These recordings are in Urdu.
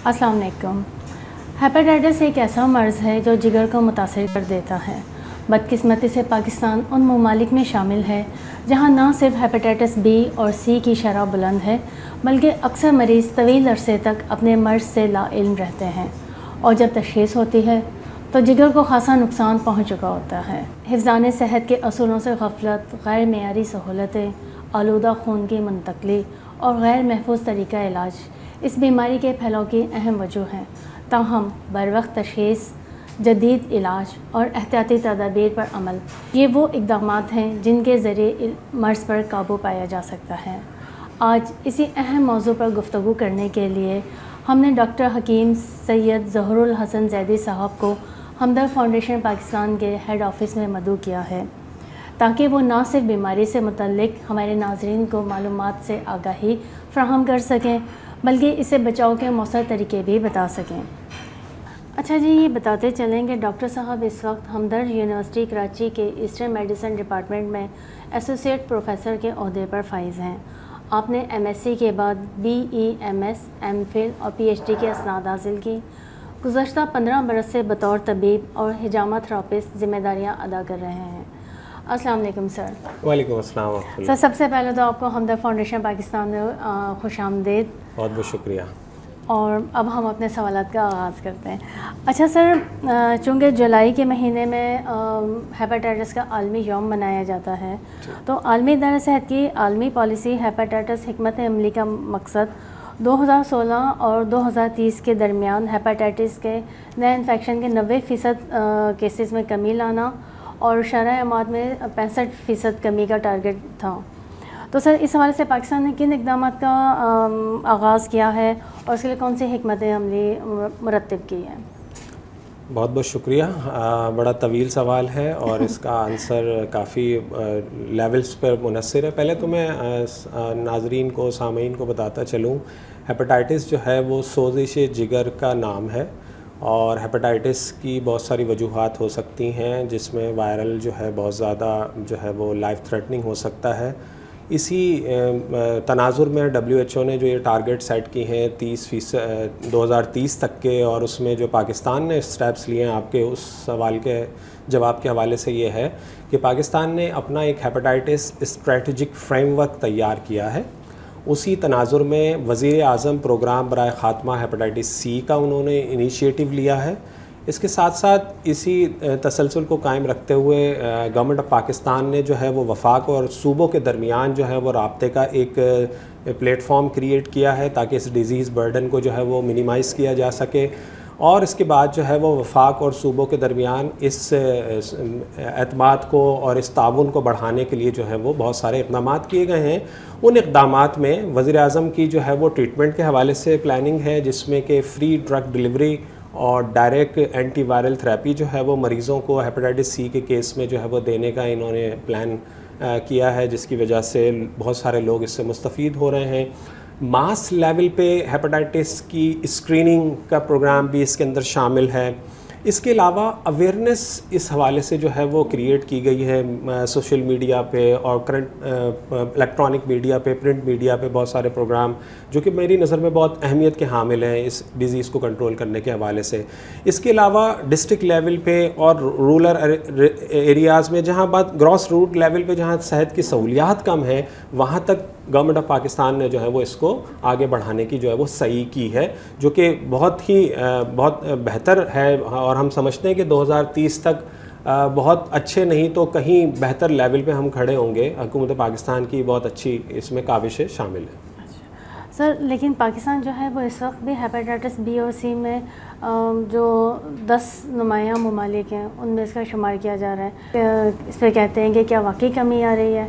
السلام علیکم۔ ہیپاٹائٹس ایک ایسا مرض ہے جو جگر کو متاثر کر دیتا ہے۔ بدقسمتی سے پاکستان ان ممالک میں شامل ہے جہاں نہ صرف ہیپاٹائٹس بی اور سی کی شرح بلند ہے بلکہ اکثر مریض طویل عرصے تک اپنے مرض سے لا علم رہتے ہیں، اور جب تشخیص ہوتی ہے تو جگر کو خاصا نقصان پہنچ چکا ہوتا ہے۔ حفظان صحت کے اصولوں سے غفلت، غیر معیاری سہولتیں، آلودہ خون کی منتقلی اور غیر محفوظ طریقہ علاج اس بیماری کے پھیلاؤ کی اہم وجوہ ہیں۔ تاہم بروقت تشخیص، جدید علاج اور احتیاطی تدابیر پر عمل، یہ وہ اقدامات ہیں جن کے ذریعے مرض پر قابو پایا جا سکتا ہے۔ آج اسی اہم موضوع پر گفتگو کرنے کے لیے ہم نے ڈاکٹر حکیم سید ظہور الحسن زیدی صاحب کو ہمدرد فاؤنڈیشن پاکستان کے ہیڈ آفس میں مدعو کیا ہے تاکہ وہ نہ صرف بیماری سے متعلق ہمارے ناظرین کو معلومات سے آگاہی فراہم کر سکیں بلکہ اسے بچاؤ کے مؤثر طریقے بھی بتا سکیں۔ اچھا جی، یہ بتاتے چلیں کہ ڈاکٹر صاحب اس وقت ہمدرد یونیورسٹی کراچی کے ایسٹرن میڈیسن ڈپارٹمنٹ میں ایسوسیٹ پروفیسر کے عہدے پر فائز ہیں۔ آپ نے ایم ایس سی کے بعد B E M S, M phil اور پی ایچ ڈی کے اسناد حاصل کی۔ گزشتہ 15 برس سے بطور طبیب اور حجامہ تھراپسٹ ذمہ داریاں ادا کر رہے ہیں۔ السلام علیکم سر۔ وعلیکم السلام ورحمۃ اللہ۔ سر، سب سے پہلے تو آپ کو ہمدرد فاؤنڈیشن پاکستان میں خوش آمدید۔ بہت بہت شکریہ۔ اور اب ہم اپنے سوالات کا آغاز کرتے ہیں۔ اچھا سر، چونکہ جولائی کے مہینے میں ہیپاٹائٹس کا عالمی یوم منایا جاتا ہے، تو عالمی ادارہ صحت کی عالمی پالیسی ہیپاٹائٹس حکمت عملی کا مقصد 2016 اور 2030 کے درمیان ہیپاٹائٹس کے نئے انفیکشن کے 90% کیسز میں کمی لانا اور شرح اموات میں 65% کمی کا ٹارگٹ تھا۔ تو سر، اس حوالے سے پاکستان نے کن اقدامات کا آغاز کیا ہے اور اس کے لیے کون سی حکمت عملی مرتب کی ہے؟ بہت بہت شکریہ۔ بڑا طویل سوال ہے اور اس کا آنسر کافی لیولز پر منحصر ہے۔ پہلے تو میں ناظرین کو، سامعین کو بتاتا چلوں، ہیپاٹائٹس جو ہے وہ سوزش جگر کا نام ہے، اور ہیپاٹائٹس کی بہت ساری وجوہات ہو سکتی ہیں، جس میں وائرل جو ہے بہت زیادہ جو ہے وہ لائف تھریٹننگ ہو سکتا ہے۔ اسی تناظر میں WHO نے جو یہ ٹارگٹ سیٹ کی ہیں 2030 تک کے، اور اس میں جو پاکستان نے اسٹیپس لیے ہیں، آپ کے اس سوال کے جواب کے حوالے سے یہ ہے کہ پاکستان نے اپنا ایک ہیپاٹائٹس اسٹریٹجک فریم ورک تیار کیا ہے۔ اسی تناظر میں وزیر اعظم پروگرام برائے خاتمہ ہیپاٹائٹس سی کا انہوں نے انیشیٹو لیا ہے۔ اس کے ساتھ ساتھ اسی تسلسل کو قائم رکھتے ہوئے گورنمنٹ آف پاکستان نے جو ہے وہ وفاق اور صوبوں کے درمیان جو ہے وہ رابطے کا ایک پلیٹ فارم کریٹ کیا ہے تاکہ اس ڈیزیز برڈن کو جو ہے وہ منیمائز کیا جا سکے، اور اس کے بعد جو ہے وہ وفاق اور صوبوں کے درمیان اس اعتماد کو اور اس تعاون کو بڑھانے کے لیے جو ہے وہ بہت سارے اقدامات کیے گئے ہیں۔ ان اقدامات میں وزیر اعظم کی جو ہے وہ ٹریٹمنٹ کے حوالے سے پلاننگ ہے، جس میں کہ فری ڈرگ ڈلیوری اور ڈائریکٹ اینٹی وائرل تھراپی جو ہے وہ مریضوں کو ہیپاٹائٹس سی کے کیس میں جو ہے وہ دینے کا انہوں نے پلان کیا ہے، جس کی وجہ سے بہت سارے لوگ اس سے مستفید ہو رہے ہیں۔ ماس لیول پہ ہیپاٹائٹس کی اسکریننگ کا پروگرام بھی اس کے اندر شامل ہے۔ اس کے علاوہ اویئرنیس اس حوالے سے جو ہے وہ کریٹ کی گئی ہے سوشل میڈیا پہ اور کرنٹ الیکٹرانک میڈیا پہ، پرنٹ میڈیا پہ بہت سارے پروگرام جو کہ میری نظر میں بہت اہمیت کے حامل ہیں اس ڈیزیز کو کنٹرول کرنے کے حوالے سے۔ اس کے علاوہ ڈسٹرکٹ لیول پہ اور رورل ایریاز میں، جہاں بات گراس روٹ لیول پہ جہاں صحت کی سہولیات کم ہیں، وہاں تک گورنمنٹ آف پاکستان نے جو ہے وہ اس کو آگے بڑھانے کی جو ہے وہ صحیح کی ہے، جو کہ بہت بہتر ہے، اور ہم سمجھتے ہیں کہ 2030 تک بہت اچھے نہیں تو کہیں بہتر لیول پہ ہم کھڑے ہوں گے۔ حکومت پاکستان کی بہت اچھی اس میں کاوشیں شامل ہیں۔ سر، لیکن پاکستان جو ہے وہ اس وقت بھی ہیپاٹائٹس بی اور سی میں جو 10 نمایاں ممالک ہیں ان میں اس کا شمار کیا جا رہا ہے۔ اس پہ کہتے ہیں کہ کیا واقعی کمی آ رہی ہے؟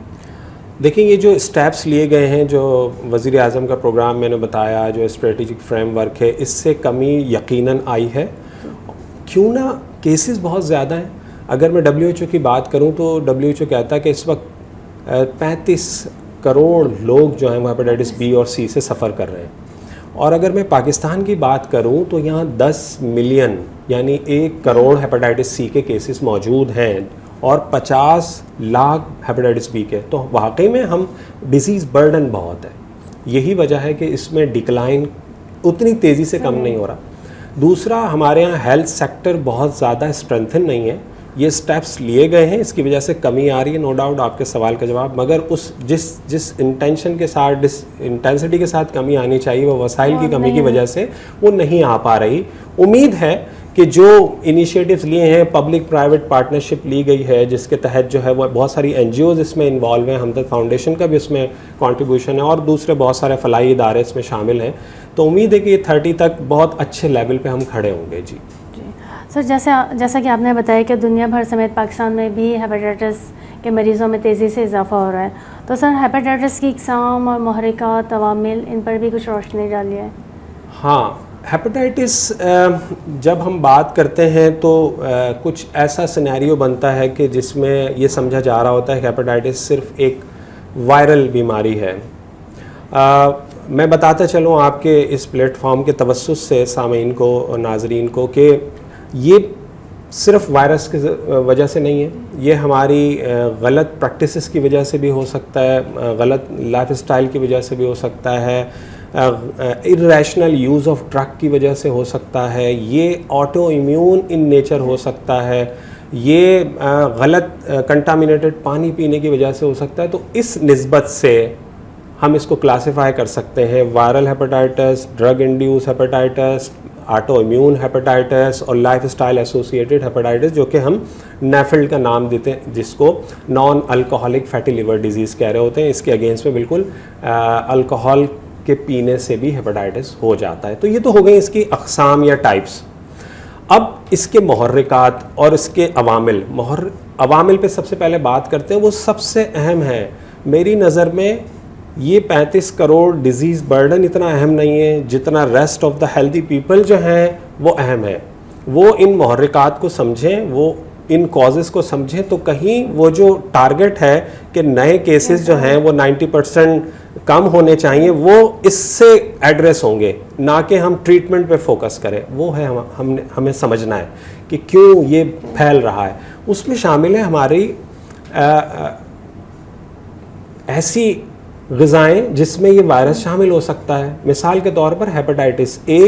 دیکھیں، یہ جو اسٹیپس لیے گئے ہیں، جو وزیر اعظم کا پروگرام میں نے بتایا، جو اسٹریٹجک فریم ورک ہے، اس سے کمی یقیناً آئی ہے۔ کیوں نہ کیسز بہت زیادہ ہیں۔ اگر میں WHO کی بات کروں تو WHO کہتا ہے کہ اس وقت 35 کروڑ لوگ جو ہیں وہ ہیپاٹائٹس بی اور سی سے سفر کر رہے ہیں، اور اگر میں پاکستان کی بات کروں تو یہاں 10 ملین یعنی 1 کروڑ ہیپاٹائٹس سی کے کیسز موجود ہیں اور 50 لاکھ ہیپاٹائٹس بی کے۔ تو واقعی میں ہم ڈیزیز برڈن بہت ہے۔ یہی وجہ ہے کہ اس میں ڈکلائن اتنی تیزی سے کم نہیں ہو رہا. دوسرا, ہمارے یہاں ہیلتھ سیکٹر بہت زیادہ اسٹرینتھن نہیں ہے. یہ سٹیپس لیے گئے ہیں, اس کی وجہ سے کمی آ رہی ہے, نو ڈاؤٹ آپ کے سوال کا جواب, مگر اس جس انٹینشن کے ساتھ, جس انٹینسٹی کے ساتھ کمی آنی چاہیے, وہ وسائل کی کمی کی وجہ سے وہ نہیں آ پا رہی. امید ہے کہ جو انیشیٹوز لیے ہیں, پبلک پرائیویٹ پارٹنرشپ لی گئی ہے, جس کے تحت جو ہے وہ بہت ساری این جی اوز اس میں انوالو ہیں, ہمدرد فاؤنڈیشن کا بھی اس میں کنٹریبیوشن ہے, اور دوسرے بہت سارے فلاحی ادارے اس میں شامل ہیں, تو امید ہے کہ یہ 30 تک بہت اچھے لیول پہ ہم کھڑے ہوں گے. جی سر, جیسا کہ آپ نے بتایا کہ دنیا بھر سمیت پاکستان میں بھی ہیپیٹائٹس کے مریضوں میں تیزی سے اضافہ ہو رہا ہے, تو سر ہیپیٹائٹس کی اقسام اور محرکات, عوامل, ان پر بھی کچھ روشنی ڈالی ہے. ہاں, ہیپیٹائٹس جب ہم بات کرتے ہیں تو کچھ ایسا سینیریو بنتا ہے کہ جس میں یہ سمجھا جا رہا ہوتا ہے کہ ہیپیٹائٹس صرف ایک وائرل بیماری ہے. میں بتاتا چلوں آپ کے اس پلیٹ فارم کے توسط سے سامعین کو اور ناظرین کو کہ یہ صرف وائرس کی وجہ سے نہیں ہے, یہ ہماری غلط پریکٹسز کی وجہ سے بھی ہو سکتا ہے, غلط لائف اسٹائل کی وجہ سے بھی ہو سکتا ہے, irrational یوز آف ڈرگ کی وجہ سے ہو سکتا ہے, یہ آٹو امیون ان نیچر ہو سکتا ہے, یہ غلط کنٹامینیٹڈ پانی پینے کی وجہ سے ہو سکتا ہے. تو اس نسبت سے ہم اس کو کلاسیفائی کر سکتے ہیں viral hepatitis, drug induce hepatitis, auto immune hepatitis اور لائف اسٹائل ایسوسیٹڈ ہیپیٹائٹس, جو کہ ہم نیفلڈ کا نام دیتے ہیں, جس کو non alcoholic fatty liver disease کہہ رہے ہوتے ہیں. اس کے اگینسٹ میں بالکل الکوہول کے پینے سے بھی ہیپیٹائٹس ہو جاتا ہے. تو یہ تو ہو گئی اس کی اقسام یا ٹائپس. اب اس کے محرکات اور اس کے عوامل. عوامل پہ سب سے پہلے بات کرتے ہیں, وہ سب سے اہم ہے میری نظر میں. یہ 35 کروڑ ڈیزیز برڈن اتنا اہم نہیں ہے جتنا rest of the healthy people جو ہیں وہ اہم ہے. وہ ان محرکات کو سمجھیں, وہ ان کازز کو سمجھیں, تو کہیں وہ جو ٹارگٹ ہے کہ نئے کیسز جو ہیں وہ 90% کم ہونے چاہیے, وہ اس سے ایڈریس ہوں گے, نہ کہ ہم ٹریٹمنٹ پہ فوکس کریں. وہ ہے ہمیں سمجھنا ہے کہ کیوں یہ پھیل رہا ہے. اس میں شامل ہے ہماری ایسی غذائیں جس میں یہ وائرس شامل ہو سکتا ہے. مثال کے طور پر ہیپیٹائٹس اے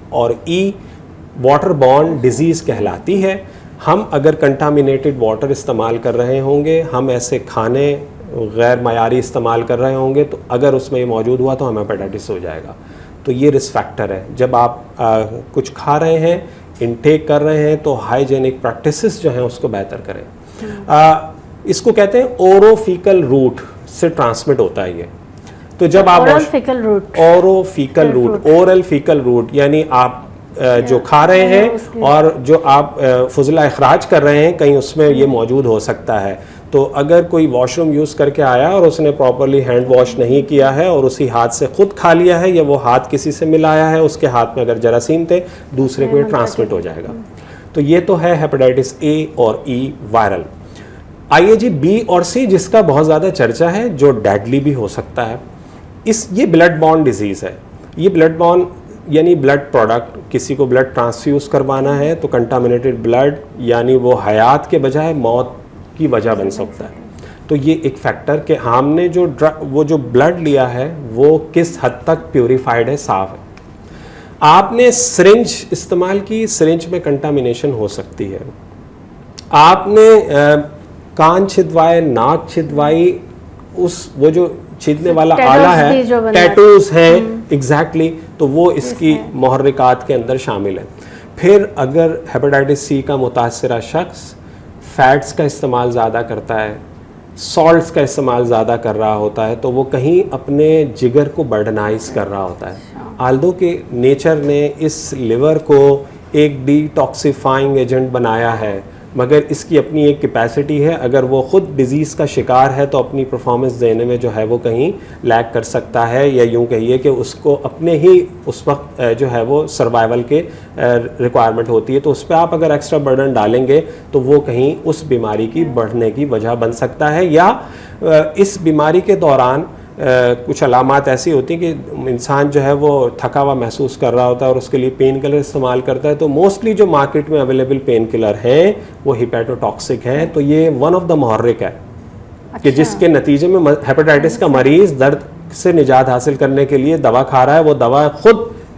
اور ای واٹر بورن ڈیزیز کہلاتی ہے. ہم اگر کنٹامینیٹڈ واٹر استعمال کر رہے ہوں گے, ہم ایسے کھانے غیر معیاری استعمال کر رہے ہوں گے, تو اگر اس میں یہ موجود ہوا تو ہمیں ہیپیٹائٹس ہو جائے گا. تو یہ رسک فیکٹر ہے. جب آپ کچھ کھا رہے ہیں, انٹیک کر رہے ہیں, تو ہائیجینک پریکٹسز جو ہیں اس کو بہتر کریں. اس کو کہتے ہیں اورو فیکل روٹ سے ٹرانسمٹ ہوتا ہے یہ. تو جب آپ اورل فیکل روٹ یعنی آپ جو کھا رہے ہیں اور جو آپ فضلہ اخراج کر رہے ہیں, کہیں اس میں یہ موجود ہو سکتا ہے. تو اگر کوئی واش روم یوز کر کے آیا اور اس نے پراپرلی ہینڈ واش نہیں کیا ہے اور اسی ہاتھ سے خود کھا لیا ہے, یا وہ ہاتھ کسی سے ملایا ہے, اس کے ہاتھ میں اگر جراثیم تھے, دوسرے کو یہ ٹرانسمٹ ہو جائے گا. تو یہ تو ہے ہیپیٹائٹس اے اور ای وائرل. آئیے جی بی اور سی, جس کا بہت زیادہ چرچا ہے, جو ڈیڈلی بھی ہو سکتا ہے. یہ بلڈ بورن ڈیزیز ہے. یہ بلڈ بورن یعنی بلڈ پروڈکٹ, کسی کو بلڈ ٹرانسفیوز کروانا ہے تو کنٹامینیٹڈ بلڈ یعنی وہ حیات کے بجائے موت کی وجہ بن سکتا ہے. تو یہ ایک فیکٹر کہ ہم نے وہ جو بلڈ لیا ہے وہ کس حد تک پیوریفائڈ ہے, صاف ہے. آپ نے سرنج استعمال کی, سرنج میں کنٹامینیشن ہو سکتی ہے. آپ نے کان چھدوائے, ناک چھدوائی, وہ جو چھیدنے والا آلہ ہے, ٹیٹوز ہیں ایگزیکٹلی, تو وہ اس کی محرکات کے اندر شامل ہے. پھر اگر ہیپیٹائٹس سی کا متاثرہ شخص فیٹس کا استعمال زیادہ کرتا ہے, سالٹس کا استعمال زیادہ کر رہا ہوتا ہے, تو وہ کہیں اپنے جگر کو برڈنائز کر رہا ہوتا ہے. آلدو کہ نیچر نے اس لیور کو ایک ڈی ٹاکسیفائنگ ایجنٹ بنایا ہے, مگر اس کی اپنی ایک کیپیسٹی ہے. اگر وہ خود ڈیزیز کا شکار ہے تو اپنی پرفارمنس دینے میں جو ہے وہ کہیں لیک کر سکتا ہے, یا یوں کہیے کہ اس کو اپنے ہی اس وقت جو ہے وہ سروائیول کے ریکوائرمنٹ ہوتی ہے. تو اس پہ آپ اگر ایکسٹرا برڈن ڈالیں گے تو وہ کہیں اس بیماری کی بڑھنے کی وجہ بن سکتا ہے. یا اس بیماری کے دوران کچھ علامات ایسی ہوتی ہیں کہ انسان جو ہے وہ تھکا ہوا محسوس کر رہا ہوتا ہے اور اس کے لیے پین کلر استعمال کرتا ہے. تو موسٹلی جو مارکیٹ میں اویلیبل پین کلر ہیں وہ ہیپیٹوٹاکسک ہیں. تو یہ ون آف دا محرک ہے کہ جس کے نتیجے میں ہیپیٹائٹس کا مریض درد سے نجات حاصل کرنے کے لیے دوا کھا رہا ہے, وہ دوا خود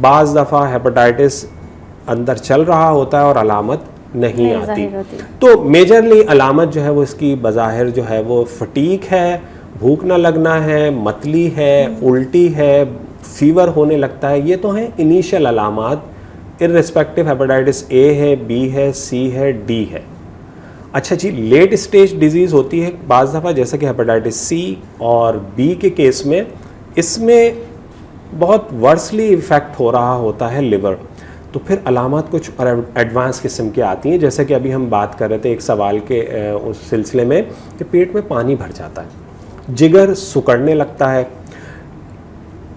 بعض دفعہ ہیپاٹائٹس اندر چل رہا ہوتا ہے اور علامت نہیں آتی. تو میجرلی علامت جو ہے وہ اس کی بظاہر جو ہے وہ فٹیگ ہے, بھوک نہ لگنا ہے, متلی ہے, الٹی ہے, فیور ہونے لگتا ہے. یہ تو ہیں انیشیل علامات ارسپیکٹو ہیپاٹائٹس اے ہے, بی ہے, سی ہے, ڈی ہے. اچھا جی, لیٹ اسٹیج ڈیزیز ہوتی ہے بعض دفعہ, جیسے کہ ہیپاٹائٹس سی اور بی کے کیس میں, اس میں بہت ورسلی ایفیکٹ ہو رہا ہوتا ہے لیور. تو پھر علامات کچھ ایڈوانس قسم کی آتی ہیں, جیسے کہ ابھی ہم بات کر رہے تھے ایک سوال کے اس سلسلے میں کہ پیٹ میں پانی بھر جاتا ہے, جگر سکڑنے لگتا ہے,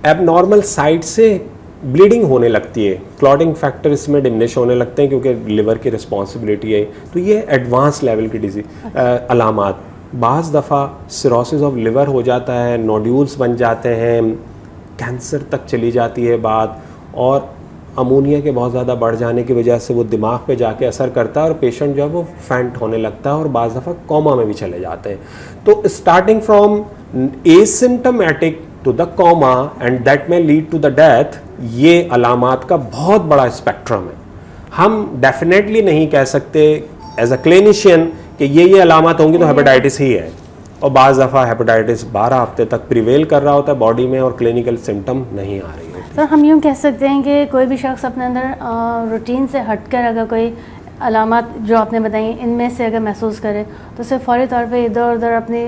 ایب نارمل سائڈ سے بلیڈنگ ہونے لگتی ہے, کلاٹنگ فیکٹر اس میں ڈمنش ہونے لگتے ہیں کیونکہ لیور کی رسپانسبلٹی ہے. تو یہ ایڈوانس لیول کی ڈیزیز علامات. بعض دفعہ سیروسس آف لیور ہو جاتا ہے, نوڈیولز بن جاتے ہیں, کینسر تک چلی جاتی ہے بات, اور امونیا کے بہت زیادہ بڑھ جانے کی وجہ سے وہ دماغ پہ جا کے اثر کرتا ہے اور پیشنٹ جو ہے وہ فینٹ ہونے لگتا ہے اور بعض دفعہ کوما میں بھی چلے جاتے ہیں. تو starting from asymptomatic to the coma and that may lead to the death, یہ علامات کا بہت بڑا اسپیکٹرم ہے. ہم ڈیفینیٹلی نہیں کہہ سکتے ایز اے کلینیشین کہ یہ علامات ہوں گی تو ہیپاٹائٹس ہی ہے, اور بعض دفعہ ہیپاٹائٹس 12 ہفتے تک پریویل کر رہا ہوتا ہے باڈی میں اور کلینیکل سمٹم نہیں آ رہی ہوتی. سر ہم یوں کہہ سکتے ہیں کہ کوئی بھی شخص اپنے اندر روٹین سے ہٹ کر اگر کوئی علامات جو آپ نے بتائیں ان میں سے اگر محسوس کرے تو اسے فوری طور پہ ادھر ادھر اپنی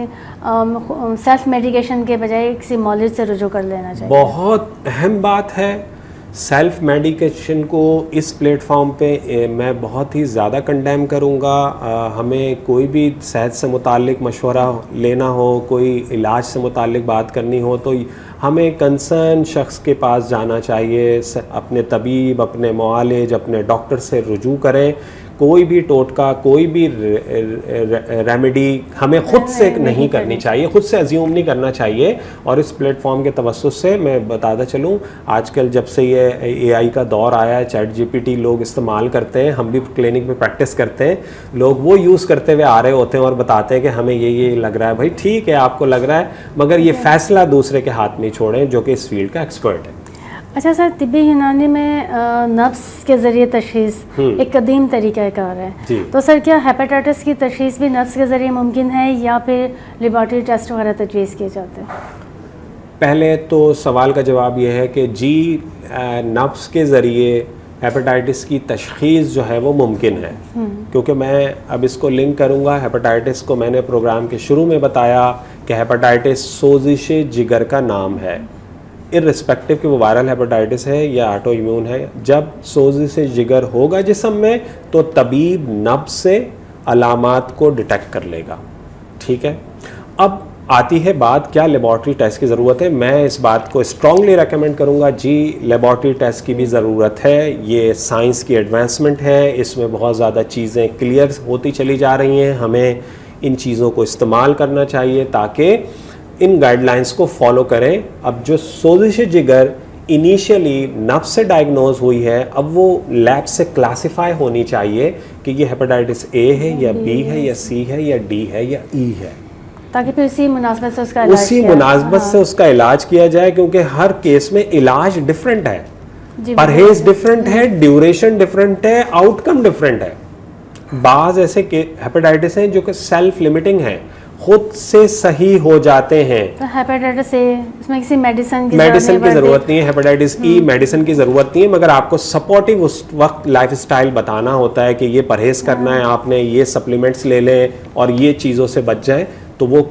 سیلف میڈیکیشن کے بجائے کسی مولد سے رجوع کر لینا چاہیے. بہت اہم بات ہے سیلف میڈیکیشن کو. اس پلیٹ فارم پہ میں بہت ہی زیادہ کنڈیم کروں گا. ہمیں کوئی بھی صحت سے متعلق مشورہ لینا ہو, کوئی علاج سے متعلق بات کرنی ہو, تو ہمیں کنسرن شخص کے پاس جانا چاہیے, اپنے طبیب, اپنے معالج, اپنے ڈاکٹر سے رجوع کریں. کوئی بھی ٹوٹکا, کوئی بھی ریمیڈی ہمیں خود سے نہیں کرنی چاہیے, خود سے ازیوم نہیں کرنا چاہیے. اور اس پلیٹ فارم کے توسط سے میں بتاتا چلوں, آج کل جب سے یہ اے آئی کا دور آیا ہے, چیٹ جی پی ٹی لوگ استعمال کرتے ہیں, ہم بھی کلینک میں پریکٹس کرتے ہیں, لوگ وہ یوز کرتے ہوئے آ رہے ہوتے ہیں اور بتاتے ہیں کہ ہمیں یہ لگ رہا ہے. بھائی ٹھیک ہے, آپ کو لگ رہا ہے, مگر یہ فیصلہ دوسرے کے ہاتھ نہیں چھوڑیں جو کہ اس فیلڈ کا ایکسپرٹ ہے. اچھا سر, طبی یونانی میں نبض کے ذریعے تشخیص ایک قدیم طریقہ کار ہے. تو سر کیا ہیپاٹائٹس کی تشخیص بھی نبض کے ذریعے ممکن ہے یا پھر لیبارٹری ٹیسٹ وغیرہ تجویز کیے جاتے ہیں؟ پہلے تو سوال کا جواب یہ ہے کہ جی نبض کے ذریعے ہیپاٹائٹس کی تشخیص جو ہے وہ ممکن ہے, کیونکہ میں اب اس کو لنک کروں گا. ہیپاٹائٹس کو میں نے پروگرام کے شروع میں بتایا کہ ہیپاٹائٹس سوزش جگر کا نام ہے, ارسپیکٹو کہ وہ وائرل ہیپاٹائٹس ہے یا آٹو ایمیون ہے. جب سوزش جگر ہوگا جسم میں تو طبیب نبض سے علامات کو ڈیٹیکٹ کر لے گا. ٹھیک ہے, اب آتی ہے بات کیا لیبارٹری ٹیسٹ کی ضرورت ہے. میں اس بات کو اسٹرانگلی ریکمینڈ کروں گا, جی لیبارٹری ٹیسٹ کی بھی ضرورت ہے. یہ سائنس کی ایڈوانسمنٹ ہے, اس میں بہت زیادہ چیزیں کلیئر ہوتی چلی جا رہی ہیں. ہمیں ان چیزوں کو استعمال کرنا چاہیے تاکہ ان گائیڈ لائنس کو فالو کریں. اب جو سوزش جگر انیشیلی نبض سے ڈائگنوز ہوئی ہے, اب وہ لیب سے کلاسیفائی ہونی چاہیے کہ یہ ہیپاٹائٹس اے ہے یا بی ہے یا سی ہے یا ڈی ہے یا ای ہے, تاکہ پھر اسی مناسبت سے اس کا علاج کیا جائے. کیونکہ ہر کیس میں علاج ڈفرینٹ ہے, پرہیز ڈفرینٹ ہے, ڈیوریشن ڈفرینٹ ہے, آؤٹ کم ڈفرینٹ ہے. بعض ایسے ہیپاٹائٹس ہیں جو کہ سیلف لمیٹنگ ہیں, خود سے صحیح ہو جاتے ہیں. ہیپاٹائٹس اے اس میں کسی میڈیسن کی ضرورت نہیں ہے. ہیپاٹائٹس ای میڈیسن کی ضرورت نہیں ہے, مگر آپ کو سپورٹیو اس وقت لائف اسٹائل بتانا ہوتا ہے کہ یہ پرہیز کرنا ہے آپ نے, یہ سپلیمنٹس لے لیں اور یہ چیزوں سے بچ جائیں. تو وہ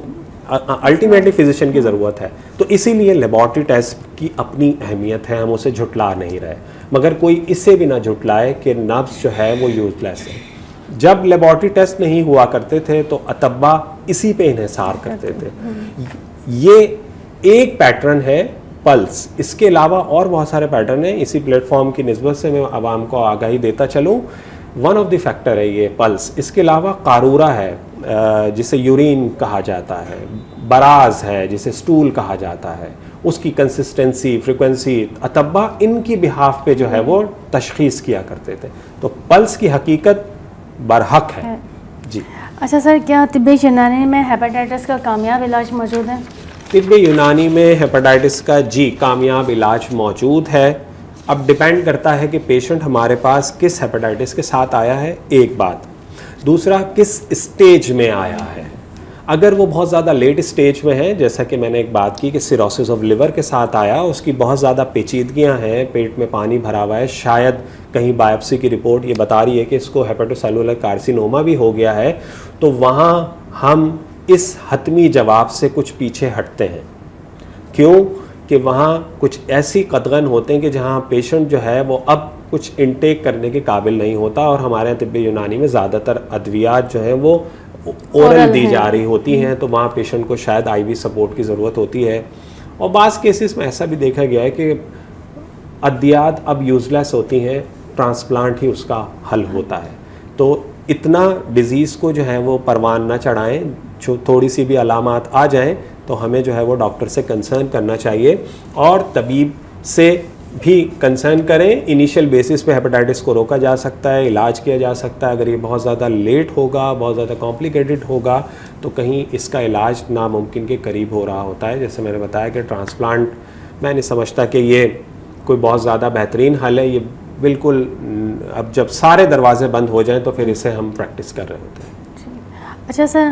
الٹیمیٹلی فزیشین کی ضرورت ہے. تو اسی لیے لیبارٹری ٹیسٹ کی اپنی اہمیت ہے, ہم اسے جھٹلا نہیں رہے, مگر کوئی اس سے بھی نہ جھٹلائے کہ نبض جو ہے وہ یوز لیس ہے. جب لیبارٹری ٹیسٹ نہیں ہوا کرتے تھے تو اطباء اسی پہ انحصار کرتے تھے. یہ ایک پیٹرن ہے پلس, اس کے علاوہ اور بہت سارے پیٹرن ہیں. اسی پلیٹ فارم کی نسبت سے میں عوام کو آگاہی دیتا چلوں, ون آف دی فیکٹر ہے یہ پلس. اس کے علاوہ قارورہ ہے جسے یورین کہا جاتا ہے, براز ہے جسے سٹول کہا جاتا ہے, اس کی کنسسٹنسی, فریکوینسی, اطباء ان کی بہاف پہ جو ہے وہ تشخیص کیا کرتے تھے. تو پلس کی حقیقت برحق ہے. جی اچھا سر, کیا طب یونانی میں ہیپاٹائٹس کا کامیاب علاج موجود ہے؟ طب یونانی میں ہیپاٹائٹس کا جی کامیاب علاج موجود ہے. اب ڈپینڈ کرتا ہے کہ پیشنٹ ہمارے پاس کس ہیپیٹائٹس کے ساتھ آیا ہے، ایک بات، دوسرا کس اسٹیج میں آیا ہے. اگر وہ بہت زیادہ لیٹ اسٹیج میں ہے، جیسا کہ میں نے ایک بات کی کہ سیروسس آف لیور کے ساتھ آیا، اس کی بہت زیادہ پیچیدگیاں ہیں، پیٹ میں پانی بھرا ہوا ہے، شاید کہیں بایوپسی کی رپورٹ یہ بتا رہی ہے کہ اس کو ہیپیٹوسیلولر کارسینوما بھی ہو گیا ہے، تو وہاں ہم اس حتمی جواب سے کچھ پیچھے ہٹتے ہیں. کیوں؟ کہ وہاں کچھ ایسی قدغن ہوتے ہیں کہ جہاں پیشنٹ جو ہے وہ اب کچھ انٹیک کرنے کے قابل نہیں ہوتا، اور ہمارے طب یونانی میں زیادہ تر ادویات جو ہیں وہ اورل دی جا رہی ہوتی ہیں، تو وہاں پیشنٹ کو شاید آئی وی سپورٹ کی ضرورت ہوتی ہے. اور بعض کیسز میں ایسا بھی دیکھا گیا ہے کہ ادویات اب یوز لیس ہوتی ہیں، ٹرانسپلانٹ ہی اس کا حل ہوتا ہے. تو اتنا ڈیزیز کو جو ہے وہ پروان نہ چڑھائیں، جو تھوڑی سی بھی علامات آ جائیں تو ہمیں جو ہے وہ ڈاکٹر سے کنسرن کرنا چاہیے، اور طبیب سے بھی کنسرن کریں. انیشیل بیسس پہ ہیپیٹائٹس کو روکا جا سکتا ہے، علاج کیا جا سکتا ہے. اگر یہ بہت زیادہ لیٹ ہوگا، بہت زیادہ کمپلیکیٹڈ ہوگا، تو کہیں اس کا علاج ناممکن کے قریب ہو رہا ہوتا ہے. جیسے میں نے بتایا کہ ٹرانسپلانٹ میں نہیں سمجھتا کہ یہ کوئی بہت زیادہ بہترین حل ہے. یہ بالکل اب جب سارے دروازے بند ہو جائیں تو پھر اسے ہم پریکٹس کر رہے ہوتے ہیں. اچھا سر،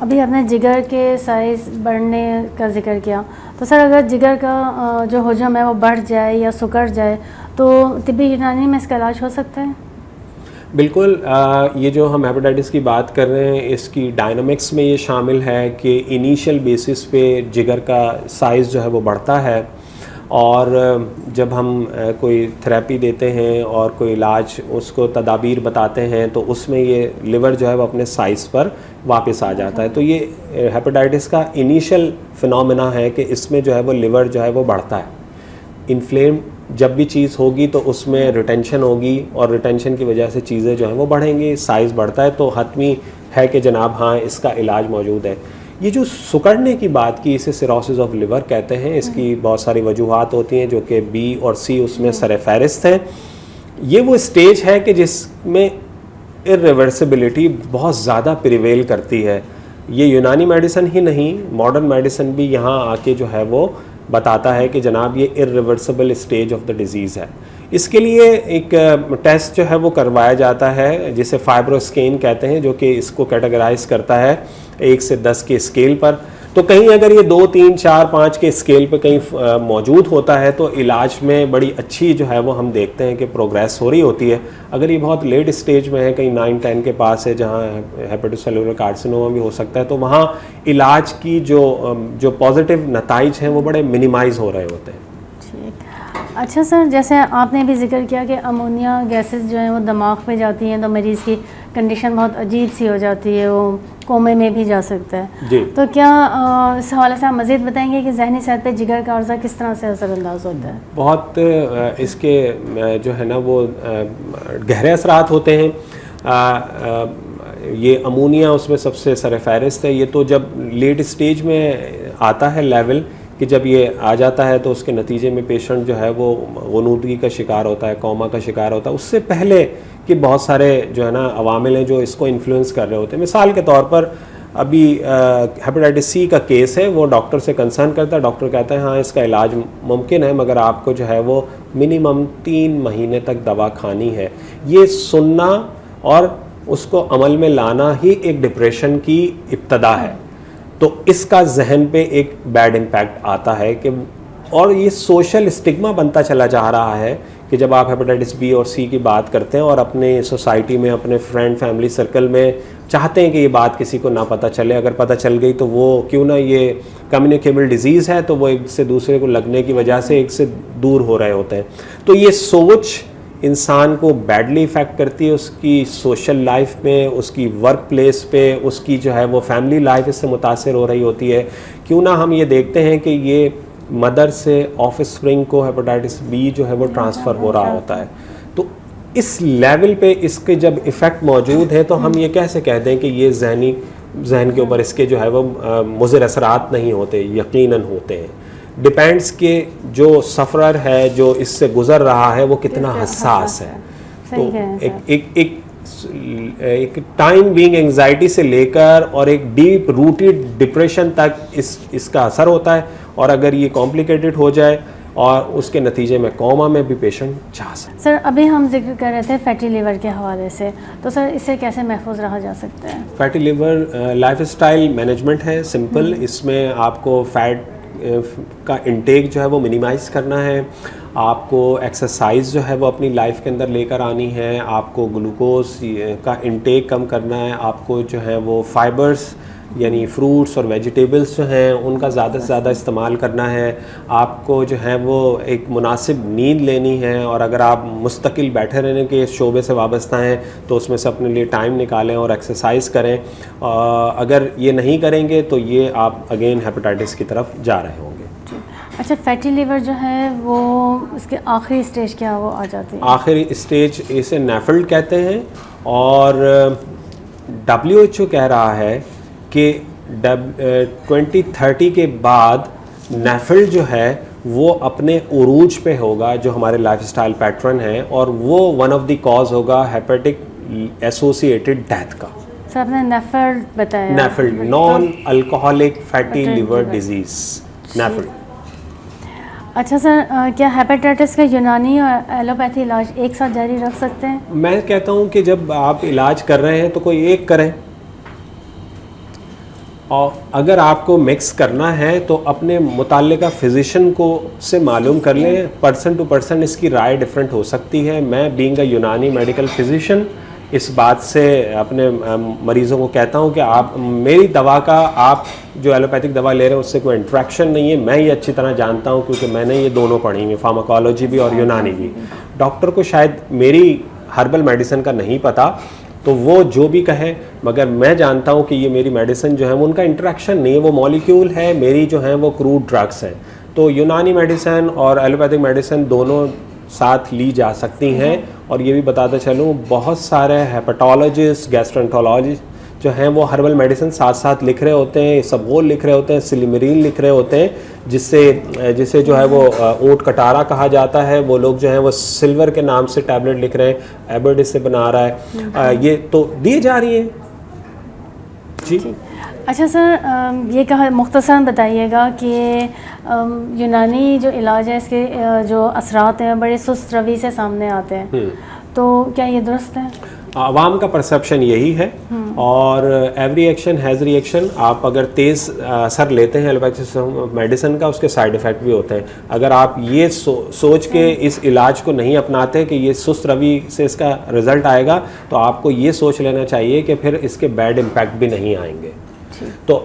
ابھی آپ نے جگر کے سائز بڑھنے کا ذکر کیا، تو سر اگر جگر کا جو حجم ہے وہ بڑھ جائے یا سکڑ جائے تو طبی یونانی میں اس کا علاج ہو سکتا ہے؟ بالکل. یہ جو ہم ہیپیٹائٹس کی بات کر رہے ہیں، اس کی ڈائنامکس میں یہ شامل ہے کہ انیشیل بیسس پہ جگر کا سائز جو ہے وہ بڑھتا ہے، اور جب ہم کوئی تھراپی دیتے ہیں اور کوئی علاج اس کو تدابیر بتاتے ہیں تو اس میں یہ لیور جو ہے وہ اپنے سائز پر واپس آ جاتا ہے. تو یہ ہیپیٹائٹس کا انیشیل فنومینا ہے کہ اس میں جو ہے وہ لیور جو ہے وہ بڑھتا ہے. انفلیم جب بھی چیز ہوگی تو اس میں ریٹینشن ہوگی، اور ریٹینشن کی وجہ سے چیزیں جو ہیں وہ بڑھیں گی، سائز بڑھتا ہے. تو حتمی ہے کہ جناب ہاں اس کا علاج موجود ہے. یہ جو سکڑنے کی بات کی، اسے سیروسس آف لیور کہتے ہیں. اس کی بہت ساری وجوہات ہوتی ہیں جو کہ بی اور سی اس میں سر فہرست ہیں. یہ وہ اسٹیج ہے کہ جس میں irreversibility بہت زیادہ پریویل کرتی ہے. یہ یونانی میڈیسن ہی نہیں، ماڈرن میڈیسن بھی یہاں آ کے جو ہے وہ بتاتا ہے کہ جناب یہ irreversible stage of the disease ہے. اس کے لیے ایک ٹیسٹ جو ہے وہ کروایا جاتا ہے جسے فائبروسکین کہتے ہیں، جو کہ اس کو کیٹیگرائز کرتا ہے 1 سے 10 کے اسکیل پر. تو کہیں اگر یہ 2, 3, 4, 5 کے اسکیل پہ کہیں موجود ہوتا ہے تو علاج میں بڑی اچھی جو ہے وہ ہم دیکھتے ہیں کہ پروگریس ہو رہی ہوتی ہے. اگر یہ بہت لیٹ اسٹیج میں ہے، کہیں 9, 10 کے پاس ہے جہاں ہیپیٹوسیلولر کارسینوما بھی ہو سکتا ہے، تو وہاں علاج کی جو پازیٹیو نتائج ہیں وہ بڑے منیمائز ہو رہے ہوتے ہیں. اچھا سر، جیسے آپ نے بھی ذکر کیا کہ امونیا گیسز جو ہیں وہ دماغ میں جاتی ہیں تو مریض کی کنڈیشن بہت عجیب سی ہو جاتی ہے، وہ کومے میں بھی جا سکتا ہے. جی. تو کیا اس حوالے سے آپ مزید بتائیں گے کہ ذہنی صحت پہ جگر کا عرضہ کس طرح سے اثر انداز ہوتا ہے؟ بہت اس کے جو ہے نا وہ گہرے اثرات ہوتے ہیں. یہ امونیا اس میں سب سے سر فہرست ہے. یہ تو جب لیٹ اسٹیج میں آتا ہے لیول کہ جب یہ آ جاتا ہے تو اس کے نتیجے میں پیشنٹ جو ہے وہ غنودگی کا شکار ہوتا ہے، کوما کا شکار ہوتا ہے. اس سے پہلے کہ بہت سارے جو ہے نا عوامل ہیں جو اس کو انفلوئنس کر رہے ہوتے ہیں. مثال کے طور پر ابھی ہیپیٹائٹس سی کا کیس ہے، وہ ڈاکٹر سے کنسرن کرتا ہے، ڈاکٹر کہتا ہے ہاں اس کا علاج ممکن ہے مگر آپ کو جو ہے وہ منیمم 3 مہینے تک دوا کھانی ہے. یہ سننا اور اس کو عمل میں لانا ہی ایک ڈپریشن کی ابتدا ہے. تو اس کا ذہن پہ ایک بیڈ امپیکٹ آتا ہے کہ، اور یہ سوشل اسٹگما بنتا چلا جا رہا ہے کہ جب آپ ہیپیٹائٹس بی اور سی کی بات کرتے ہیں اور اپنے سوسائٹی میں، اپنے فرینڈ فیملی سرکل میں چاہتے ہیں کہ یہ بات کسی کو نہ پتہ چلے. اگر پتہ چل گئی تو وہ کیوں نہ، یہ کمیونیکیبل ڈیزیز ہے تو وہ ایک سے دوسرے کو لگنے کی وجہ سے ایک سے دور ہو رہے ہوتے ہیں. تو یہ سوچ انسان کو بیڈلی افیکٹ کرتی ہے، اس کی سوشل لائف میں، اس کی ورک پلیس پہ، اس کی جو ہے وہ فیملی لائف اس سے متاثر ہو رہی ہوتی ہے. کیوں نہ ہم یہ دیکھتے ہیں کہ یہ مدر سے آف اسپرنگ کو ہیپیٹائٹس بی جو ہے وہ ٹرانسفر ہو رہا ہوتا ہے. تو اس لیول پہ اس کے جب ایفیکٹ موجود ہے تو ہم یہ کیسے کہتے ہیں کہ یہ ذہن کے اوپر اس کے جو ہے وہ مضر اثرات نہیں ہوتے؟ یقیناً ہوتے ہیں. ڈپینڈس کہ جو سفرر ہے، جو اس سے گزر رہا ہے، وہ کتنا حساس ہے. تو ایک ٹائم بینگ انگزائٹی سے لے کر اور ایک ڈیپ روٹیڈ ڈپریشن تک اس کا اثر ہوتا ہے. اور اگر یہ کمپلیکیٹڈ ہو جائے اور اس کے نتیجے میں کوما میں بھی پیشنٹ جا سکتا ہے. سر ابھی ہم ذکر کر رہے تھے فیٹی لیور کے حوالے سے، تو سر اس سے کیسے محفوظ رہا جا سکتا ہے؟ Fatty liver lifestyle management ہے سمپل. اس میں آپ کو فیٹ کا انٹیک جو ہے وہ منیمائز کرنا ہے، آپ کو ایکسرسائز جو ہے وہ اپنی لائف کے اندر لے کر آنی ہے، آپ کو گلوکوز کا انٹیک کم کرنا ہے، آپ کو جو ہے وہ فائبرز یعنی فروٹس اور ویجیٹیبلس جو ہیں ان کا زیادہ سے زیادہ استعمال کرنا ہے، آپ کو جو ہے وہ ایک مناسب نیند لینی ہے، اور اگر آپ مستقل بیٹھے رہنے کے شعبے سے وابستہ ہیں تو اس میں سے اپنے لیے ٹائم نکالیں اور ایکسرسائز کریں. اگر یہ نہیں کریں گے تو یہ آپ اگین ہیپیٹائٹس کی طرف جا رہے ہوں گے. اچھا، فیٹی لیور جو ہے وہ اس کے آخری اسٹیج کیا وہ آ جاتی ہے؟ آخری اسٹیج اسے نیفلڈ کہتے ہیں، اور WHO کہہ رہا ہے کہ 2030 کے بعد نیفلڈ جو ہے وہ اپنے عروج پہ ہوگا جو ہمارے لائف اسٹائل پیٹرن ہے، اور وہ ون آف دی کاز ہوگا ہیپیٹک ایسوسیٹڈ ڈیتھ کا. سر آپ نے نیفلڈ بتایا. NAFLD non alcoholic fatty liver disease, NAFLD. اچھا سر، کیا ہیپیٹائٹس کا یونانی اور ایلوپیتھی علاج ایک ساتھ جاری رکھ سکتے ہیں؟ میں کہتا ہوں کہ جب آپ علاج کر رہے ہیں تو کوئی ایک کریں، اور اگر آپ کو مکس کرنا ہے تو اپنے متعلقہ فزیشین کو سے معلوم کر لیں. پرسن ٹو پرسن اس کی رائے ڈفرینٹ ہو سکتی ہے. میں بینگ اے یونانی میڈیکل فزیشین اس بات سے اپنے مریضوں کو کہتا ہوں کہ آپ میری دوا کا آپ جو ایلوپیتھک دوا لے رہے ہیں اس سے کوئی انٹریکشن نہیں ہے. میں یہ اچھی طرح جانتا ہوں کیونکہ میں نے یہ دونوں پڑھی ہوئی، فارماکالوجی بھی اور یونانی بھی. ڈاکٹر کو شاید میری ہربل میڈیسن کا نہیں پتہ تو وہ جو بھی کہے، مگر میں جانتا ہوں کہ یہ میری میڈیسن جو ہے وہ ان کا انٹریکشن نہیں ہے، وہ مالیکیول ہے، میری جو ہیں وہ کروڈ ڈرگس ہیں. تو یونانی میڈیسن اور ایلوپیتھک میڈیسن دونوں ساتھ لی جا سکتی ہیں. اور یہ بھی بتاتا چلوں بہت سارے ہیپاٹالوجسٹ، گیسٹرنٹولوجسٹ جو ہیں وہ ہربل میڈیسن ساتھ ساتھ لکھ رہے ہوتے ہیں، سبغول لکھ رہے ہوتے ہیں، سلیمرین لکھ رہے ہوتے ہیں، جسے جو ہے وہ اونٹ کٹارا کہا جاتا ہے. وہ لوگ جو ہیں وہ سلور کے نام سے ٹیبلٹ لکھ رہے ہیں، ایبرڈ اس سے بنا رہا ہے. یہ تو دی جا رہی ہیں. جی اچھا سر، یہ کہا مختصراً بتائیے گا کہ یونانی جو علاج ہے اس کے جو اثرات ہیں بڑے سست روی سے سامنے آتے ہیں، تو کیا یہ درست ہے؟ عوام کا پرسیپشن یہی ہے، اور every action has reaction. آپ اگر تیز اثر لیتے ہیں ایلوپیتھک میڈیسن کا، اس کے سائیڈ افیکٹ بھی ہوتے ہیں. اگر آپ یہ سوچ کے اس علاج کو نہیں اپناتے کہ یہ سست روی سے اس کا رزلٹ آئے گا، تو آپ کو یہ سوچ لینا چاہیے کہ پھر اس کے بیڈ امپیکٹ بھی نہیں آئیں گے. تو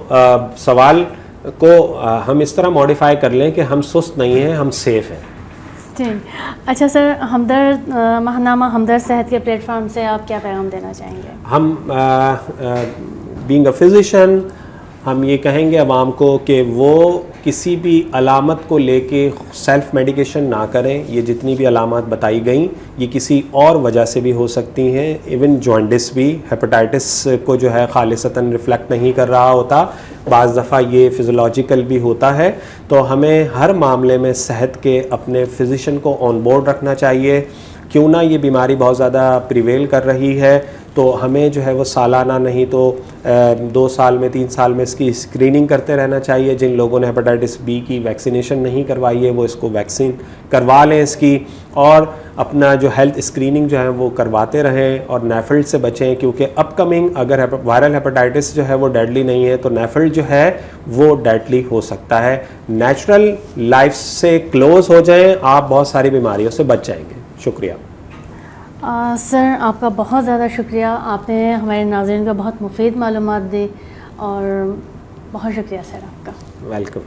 سوال کو ہم اس طرح موڈیفائی کر لیں کہ ہم سست نہیں ہیں، ہم سیف ہیں. ٹھیک. اچھا سر، ہمدرد ماہنامہ ہمدرد صحت کے پلیٹ فارم سے آپ کیا پیغام دینا چاہیں گے؟ ہم بینگ اے فزیشین ہم یہ کہیں گے عوام کو کہ وہ کسی بھی علامت کو لے کے سیلف میڈیکیشن نہ کریں. یہ جتنی بھی علامات بتائی گئیں یہ کسی اور وجہ سے بھی ہو سکتی ہیں. ایون جوانڈس بھی ہیپیٹائٹس کو جو ہے خالصتاً ریفلیکٹ نہیں کر رہا ہوتا، بعض دفعہ یہ فزیولوجیکل بھی ہوتا ہے. تو ہمیں ہر معاملے میں صحت کے اپنے فزیشین کو آن بورڈ رکھنا چاہیے. کیوں نہ یہ بیماری بہت زیادہ پریویل کر رہی ہے تو ہمیں جو ہے وہ سالانہ نہیں تو 2 سال میں 3 سال میں اس کی اسکریننگ کرتے رہنا چاہیے. جن لوگوں نے ہیپیٹائٹس بی کی ویکسینیشن نہیں کروائی ہے وہ اس کو ویکسین کروا لیں اس کی، اور اپنا جو ہیلتھ اسکریننگ جو ہے وہ کرواتے رہیں، اور نیفلڈ سے بچیں کیونکہ اپ کمنگ اگر وائرل ہیپیٹائٹس جو ہے وہ ڈیڈلی نہیں ہے تو نیفلڈ جو ہے وہ ڈیڈلی ہو سکتا ہے. نیچرل لائف سے کلوز ہو جائیں، آپ بہت ساری بیماریوں سے بچ جائیں گے. شکریہ. سر آپ کا بہت زیادہ شکریہ، آپ نے ہمارے ناظرین کو بہت مفید معلومات دی، اور بہت شکریہ سر آپ کا. ویلکم.